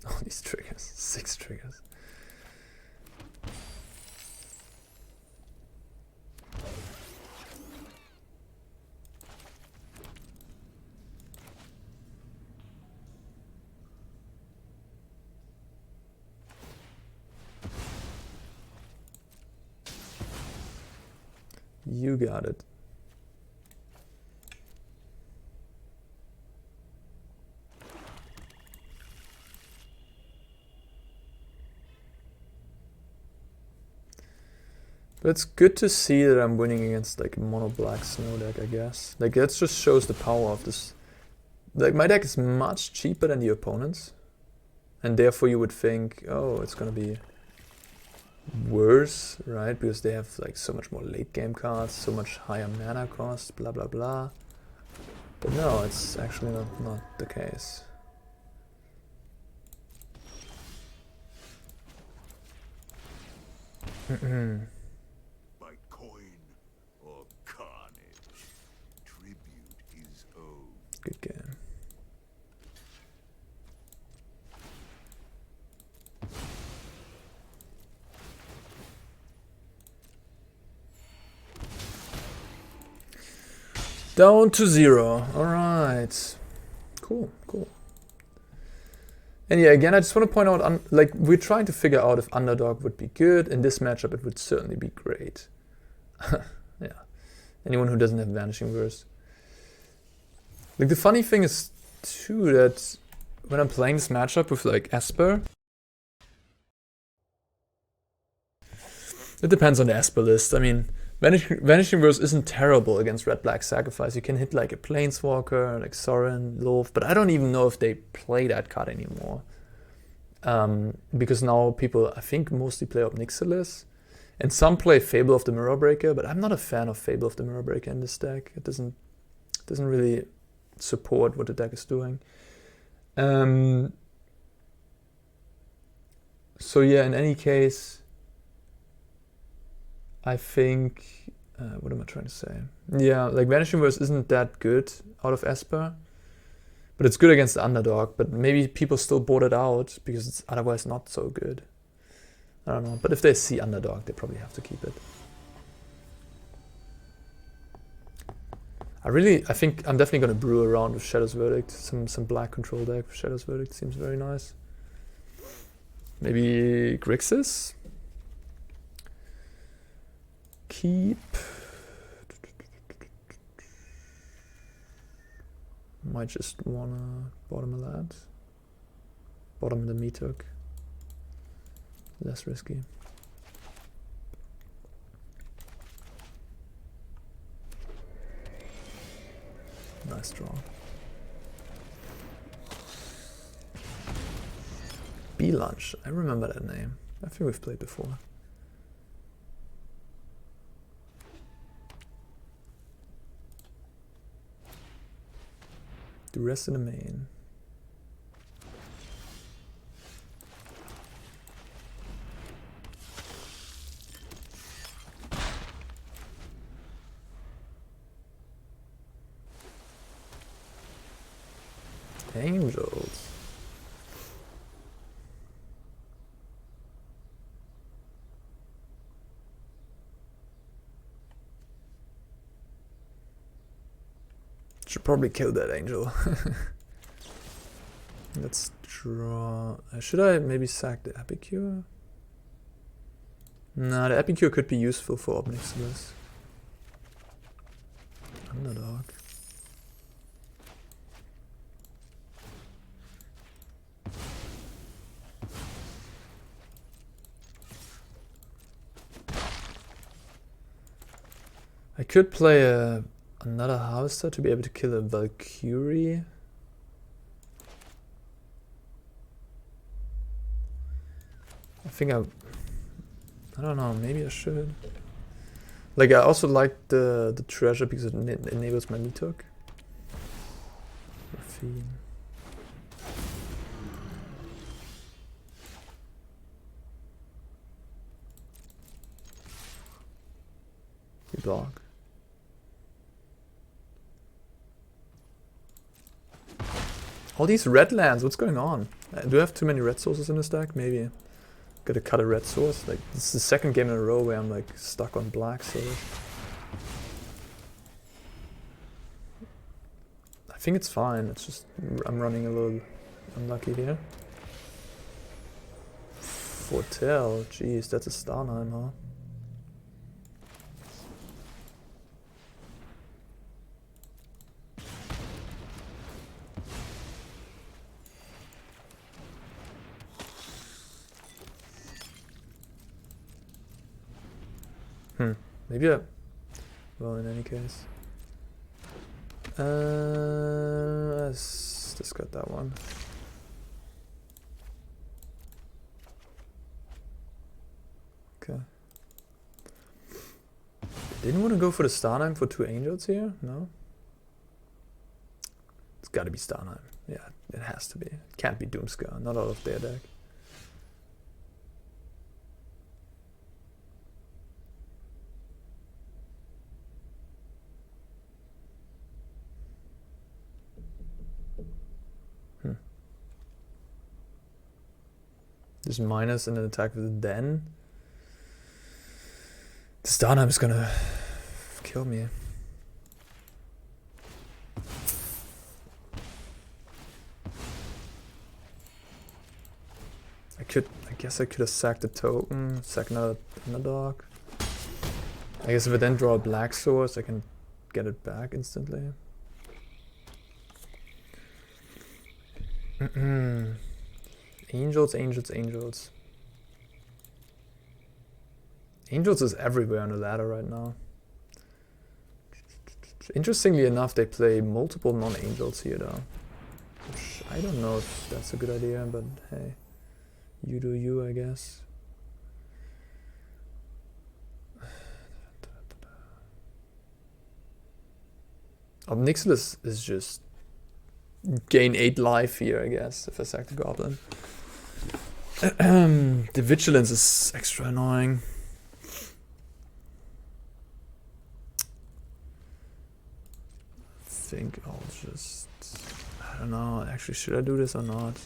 All these triggers. 6 triggers. You got it. But it's good to see that I'm winning against like a mono black snow deck, I guess. Like, that just shows the power of this. Like, my deck is much cheaper than the opponent's. And therefore you would think, oh, it's gonna be worse, right? Because they have like so much more late game cards, so much higher mana cost, blah blah blah. But no, it's actually not the case. By coin or carnage, tribute is owed. Good game. Down to 0. Alright. Cool, cool. And yeah, again, I just want to point out, like, we're trying to figure out if Underdog would be good. In this matchup, it would certainly be great. Yeah. Anyone who doesn't have Vanishing Verse. Like, the funny thing is, too, that when I'm playing this matchup with like Esper, it depends on the Esper list. I mean, Vanishing Verse isn't terrible against Red-Black Sacrifice. You can hit like a Planeswalker, like Sorin, Lolth, but I don't even know if they play that card anymore. Because now people, I think, mostly play Ob Nixilis. And some play Fable of the Mirror Breaker, but I'm not a fan of Fable of the Mirror Breaker in this deck. It doesn't really support what the deck is doing. So yeah, in any case, I think, what am I trying to say? Yeah, like Vanishing Verse isn't that good out of Esper, but it's good against the Underdog, but maybe people still bought it out because it's otherwise not so good. I don't know, but if they see Underdog, they probably have to keep it. I think I'm definitely going to brew around with Shadow's Verdict. Some black control deck with Shadow's Verdict seems very nice. Maybe Grixis? Keep. Might just wanna bottom a that. Bottom the Meathook. Less risky. Nice draw. B-Lunch. I remember that name. I think we've played before. Duress in the main. Angels. Should probably kill that angel. Let's draw. Should I maybe sack the Epicure? Nah, the Epicure could be useful for Ob Nixilis. Underdog. I could play another Harvester to be able to kill a Valkyrie. I think I don't know, maybe I should. Like, I also like the treasure because it enables my Meathook. Morphine. You block. All these red lands, what's going on? Do I have too many red sources in this deck? Maybe. Gotta cut a red source. Like, this is the second game in a row where I'm like stuck on black source. I think it's fine. It's just I'm running a little unlucky here. Foretell, jeez, that's a Starnheim, huh? Maybe well, in any case. Let's discard that one. Okay. Didn't want to go for the Starnheim for 2 angels here? No? It's gotta be Starnheim. Yeah, it has to be. It can't be Doomscar, not out of their deck. Just minus and an attack with a Den. The Starnheim is gonna kill me. I guess I could have sacked the token, sack another dog. I guess if I then draw a black source, I can get it back instantly. Angels, angels, angels. Angels is everywhere on the ladder right now. Interestingly enough, they play multiple non-angels here though. Which I don't know if that's a good idea, but hey. You do you, I guess. Ob Nixilis is just gain 8 life here, I guess, if I sack the goblin. The vigilance is extra annoying. I think I'll just... I don't know, actually, should I do this or not?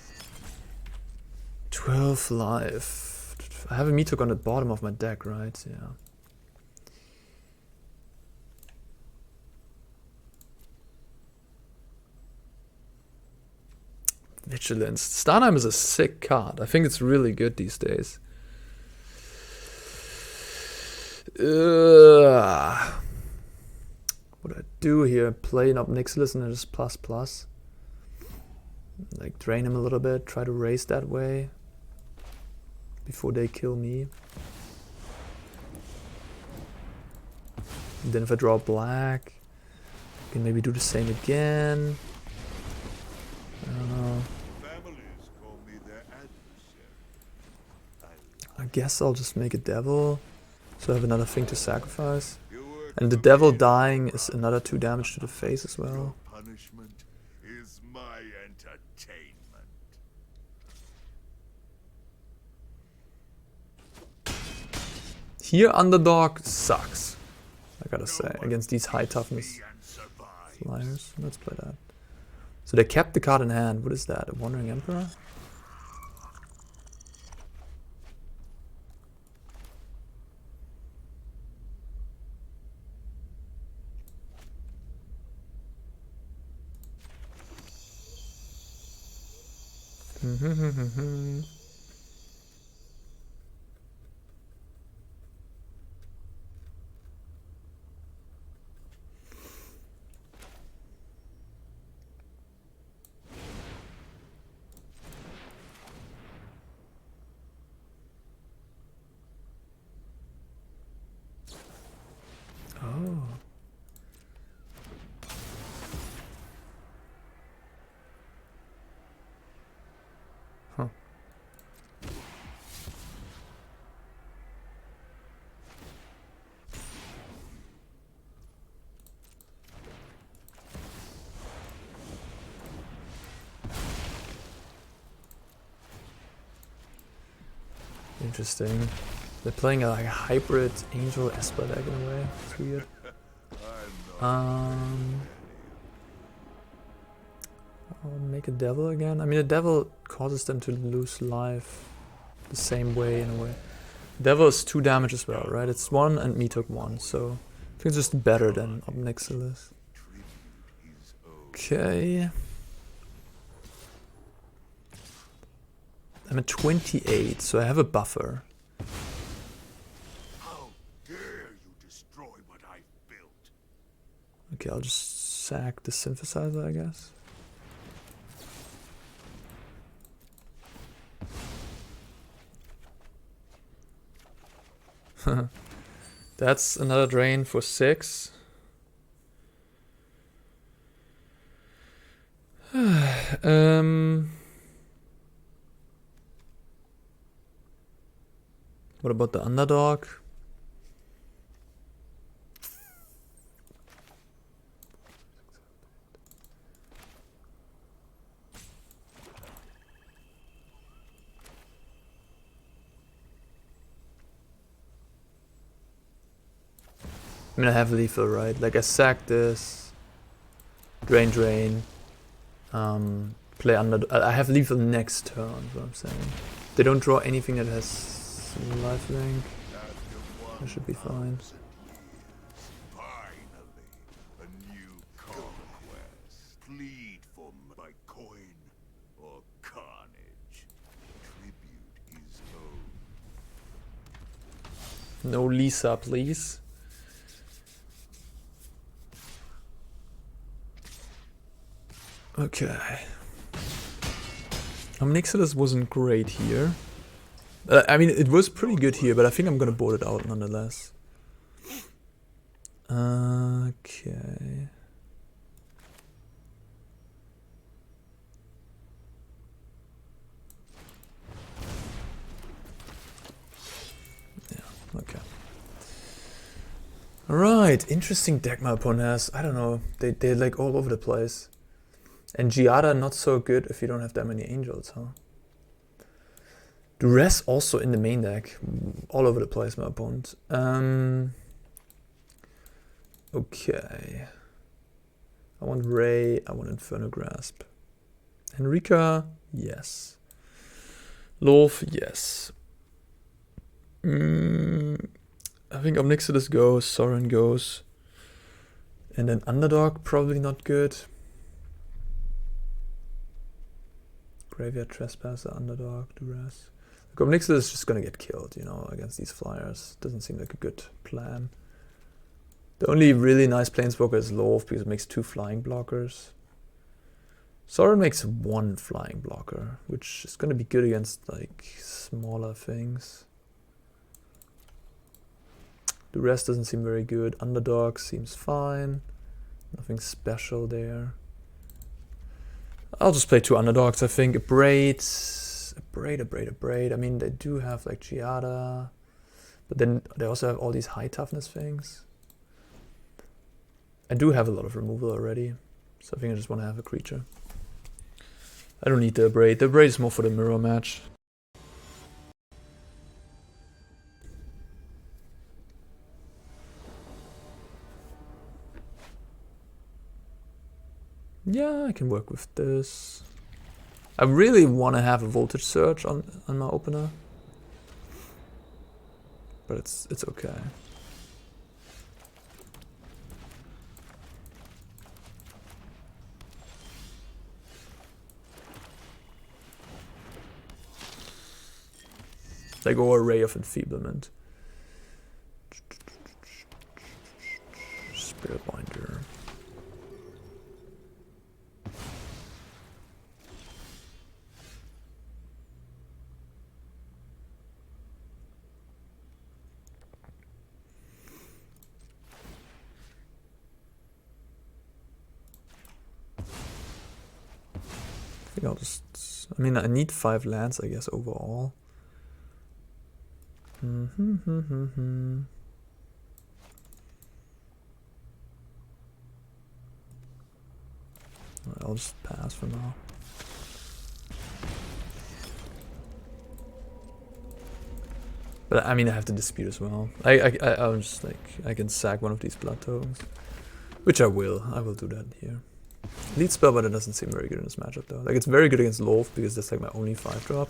12 life. I have a Meathook on the bottom of my deck, right? Yeah. Vigilance. Starnheim is a sick card. I think it's really good these days. What do I do here? Play an Ob Nixilis and just ++. Like drain him a little bit. Try to raise that way. Before they kill me. And then if I draw black, I can maybe do the same again. I don't know. I guess I'll just make a devil, so I have another thing to sacrifice. And the devil dying is another 2 damage to the face as well. Punishment is my entertainment. Here Underdog sucks, I gotta say, against these high toughness flyers. Let's play that. So they kept the card in hand. What is that? A Wandering Emperor? Oh. Huh. Interesting. They're playing like a hybrid Angel Esper deck in a way. It's weird. I'll make a devil again. I mean, a devil causes them to lose life the same way in a way. Devil is 2 damage as well, right? It's 1 and Meathook 1, so I think it's just better than Ob Nixilis. Okay. I'm at 28, so I have a buffer. How dare you destroy what I built? Okay, I'll just sack the synthesizer, I guess. That's another drain for 6. What about the Underdog? I mean, I have lethal, right? Like, I sack this, drain, play under. I have lethal next turn, is what I'm saying. They don't draw anything that has lifelink. I should be fine. Finally, a new conquest. Plead for my coin or carnage. Tribute is owed. No Lisa, please. Okay. Ob Nixilis wasn't great here. I mean, it was pretty good here, but I think I'm gonna board it out nonetheless. Okay. Yeah, okay. Alright, interesting deck my opponent has. I don't know, they're like all over the place. And Giada not so good if you don't have that many angels, huh? Duress also in the main deck. All over the place, my opponent. Okay. I want Ray, I want Infernal Grasp. Henrika, yes. Lolth, yes. I think Ob Nixilis goes, Sorin goes. And then Underdog, probably not good. Graveyard Trespasser, Underdog, Duress. Ob Nixilis is just gonna get killed, you know, against these flyers. Doesn't seem like a good plan. The only really nice planeswalker is Lolth because it makes 2 flying blockers. Sorin makes 1 flying blocker, which is gonna be good against like smaller things. The rest doesn't seem very good. Underdog seems fine. Nothing special there. I'll just play 2 underdogs, I think. A Braid. I mean, they do have like Giada. But then they also have all these high toughness things. I do have a lot of removal already. So I think I just want to have a creature. I don't need the Braid. The Braid is more for the mirror match. Yeah, I can work with this. I really want to have a voltage surge on my opener. But it's okay. Like, or Ray of Enfeeblement. Spirit Binder. I think I'll just... I mean, I need 5 lands, I guess, overall. I'll just pass for now. But I mean, I have to dispute as well. I'm just like, I can sack one of these blood tokens. Which I will. I will do that here. Lead spell, but it doesn't seem very good in this matchup though. Like, it's very good against Lolth because that's like my only 5-drop.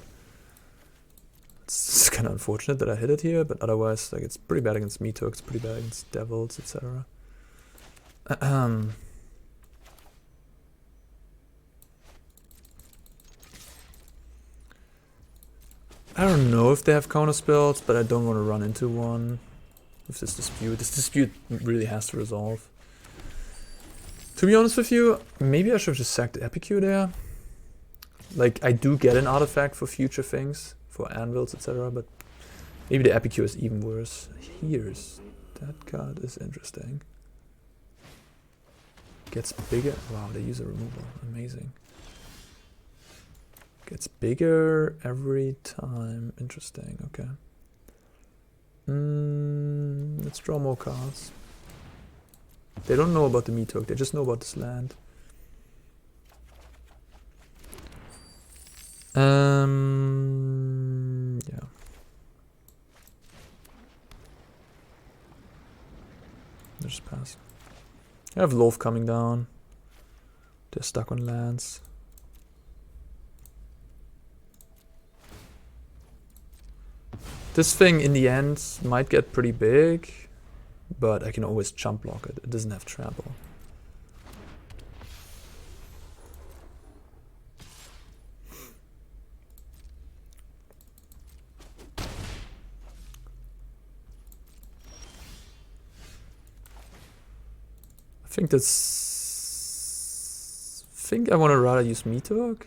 It's kind of unfortunate that I hit it here, but otherwise, like, it's pretty bad against Meathook, it's pretty bad against Devils, etc. I don't know if they have counter spells, but I don't want to run into one with this dispute. This dispute really has to resolve. To be honest with you, maybe I should have just sacked the Epicure there. Like, I do get an artifact for future things, for anvils, etc., but maybe the Epicure is even worse. Here's... that card is interesting. Gets bigger. Wow, they use a removal. Amazing. Gets bigger every time. Interesting, okay. Let's draw more cards. They don't know about the Meathook, they just know about this land. Yeah. I'll just pass. I have Lolth coming down. They're stuck on lands. This thing in the end might get pretty big, but I can always jump block it. It doesn't have trample. I think that's... I think I want to rather use Meathook.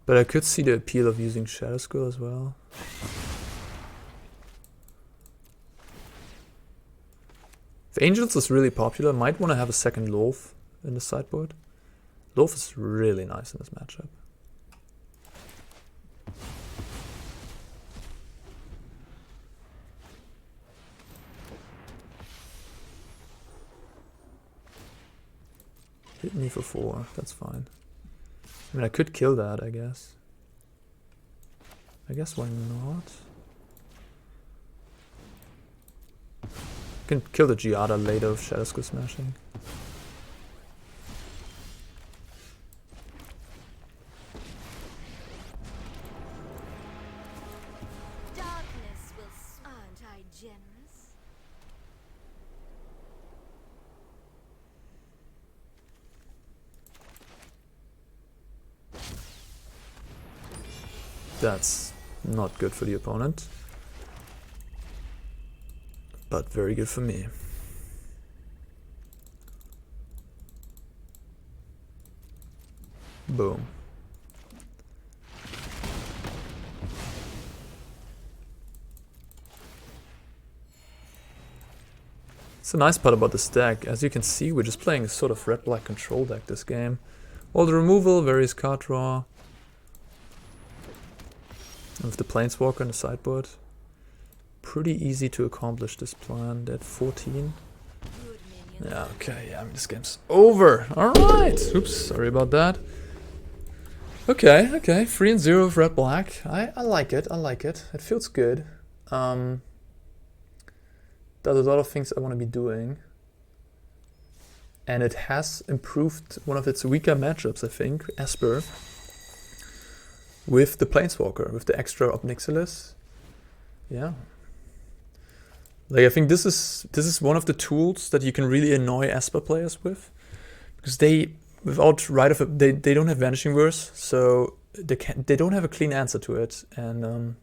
But I could see the appeal of using Shatterskull as well. If Angels is really popular, might want to have a second Lolth in the sideboard. Lolth is really nice in this matchup. Hit me for 4, that's fine. I mean, I could kill that, I guess. I guess why not? I can kill the Giada later with Shatterskull Smashing. Darkness will aren't I generous? That's not good for the opponent, but very good for me. Boom. It's a nice part about this deck. As you can see, we're just playing a sort of red-black control deck this game. All the removal, various card draw. With the Planeswalker in the sideboard. Pretty easy to accomplish this plan. At 14. Yeah, okay, yeah, I mean, this game's over. Alright! Oops, sorry about that. Okay, 3-0 with red black. I like it, I like it. It feels good. Does a lot of things I want to be doing. And it has improved one of its weaker matchups, I think, Esper. With the Planeswalker, with the extra Ob Nixilis. Yeah. Like, I think this is one of the tools that you can really annoy Esper players with. Because they, without right of they don't have Vanishing Verse, so they don't have a clean answer to it. And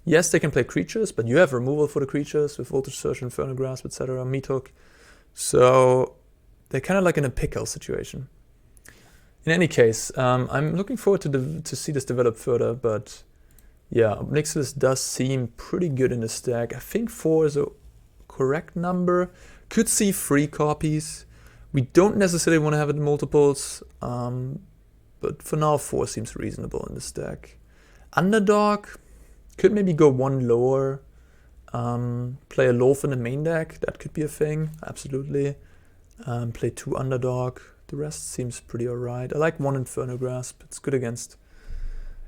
yes, they can play creatures, but you have removal for the creatures with Voltage Surge, Infernal Grasp, etc., Meathook. So they're kind of like in a pickle situation. In any case, I'm looking forward to see this develop further, but yeah, Ob Nixilis does seem pretty good in the stack. I think 4 is a correct number. Could see 3 copies. We don't necessarily want to have it in multiples, but for now 4 seems reasonable in the stack. Underdog could maybe go 1 lower. Play a Lolth in the main deck, that could be a thing, absolutely. Play 2 Underdog. The rest seems pretty alright. I like 1 Infernal Grasp. It's good against...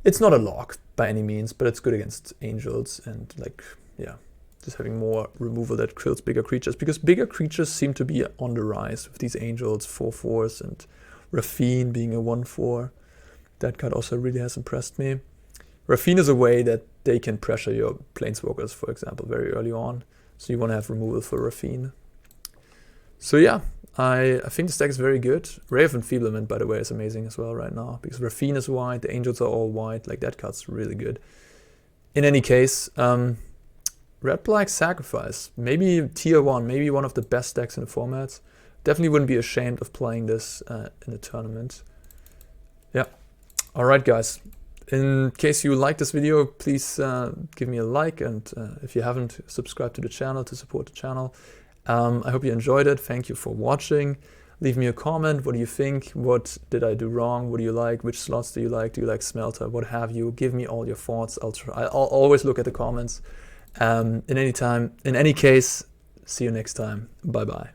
It's not a lock by any means, but it's good against Angels and, like, yeah, just having more removal that kills bigger creatures. Because bigger creatures seem to be on the rise with these Angels, 4/4s, and Raffine being a 1/4. That card also really has impressed me. Raffine is a way that they can pressure your Planeswalkers, for example, very early on. So you want to have removal for Raffine. So yeah, I think this deck is very good. Ray of Enfeeblement, by the way, is amazing as well right now. Because Raffine is white, the Angels are all white. Like, that card's really good. In any case, red-black SACRIFCE. Maybe tier 1, maybe one of the best decks in the format. Definitely wouldn't be ashamed of playing this in a tournament. Yeah. Alright, guys. In case you like this video, please give me a like. And if you haven't, subscribe to the channel to support the channel. I hope you enjoyed it. Thank you for watching. Leave me a comment. What do you think? What did I do wrong? What do you like? Which slots do you like? Do you like Smelter? What have you? Give me all your thoughts. I'll always look at the comments. In any case, see you next time. Bye bye.